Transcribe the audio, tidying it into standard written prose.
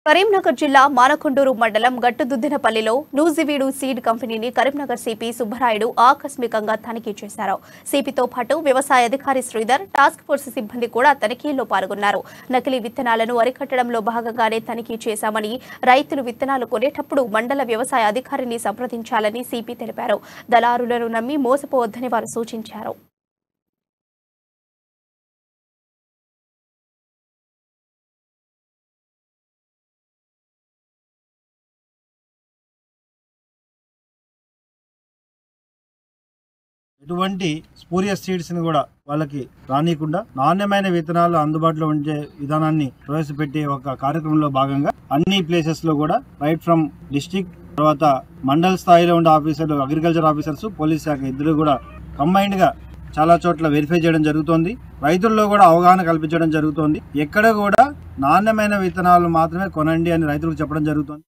కరీంనగర్ జిల్లా మానకొండూరు మండలం గట్టుదుద్దినపల్లిలో నూజివీడు సీడ్ కంపెనీని కరీంనగర్ సిపి సుబ్బరాయుడు ఆకస్మికంగా తనిఖీ చేశారు. సిపితో పాటు వ్యవసాయ అధికారి శ్రీధర్, టాస్క్ ఫోర్స్ సిబ్బంది కూడా తనిఖీల్లో పాల్గొన్నారు. నకిలీ విత్తనాలను అరికట్టడంలో భాగంగానే తనిఖీ చేశామని, రైతులు విత్తనాలు కొనేటప్పుడు మండల వ్యవసాయ అధికారిని సంప్రదించాలని సిపి తెలిపారు. దళారులను నమ్మి మోసపోవద్దని వారు సూచించారు. ఎటువంటి స్పూరియస్ సీడ్స్ ని కూడా వాళ్ళకి రానియకుండా నాణ్యమైన విత్తనాలు అందుబాటులో ఉండే విధానాన్ని ప్రవేశపెట్టే ఒక కార్యక్రమంలో భాగంగా అన్ని ప్లేసెస్ లో కూడా రైట్ ఫ్రమ్ డిస్ట్రిక్ట్ తర్వాత మండల స్థాయిలో ఉండే ఆఫీసర్లు, అగ్రికల్చర్ ఆఫీసర్స్, పోలీస్ శాఖ ఇద్దరు కూడా కంబైన్డ్ గా చాలా చోట్ల వెరిఫై చేయడం జరుగుతోంది. రైతుల్లో కూడా అవగాహన కల్పించడం జరుగుతోంది. ఎక్కడ కూడా నాణ్యమైన విత్తనాలు మాత్రమే కొనండి అని రైతులకు చెప్పడం జరుగుతోంది.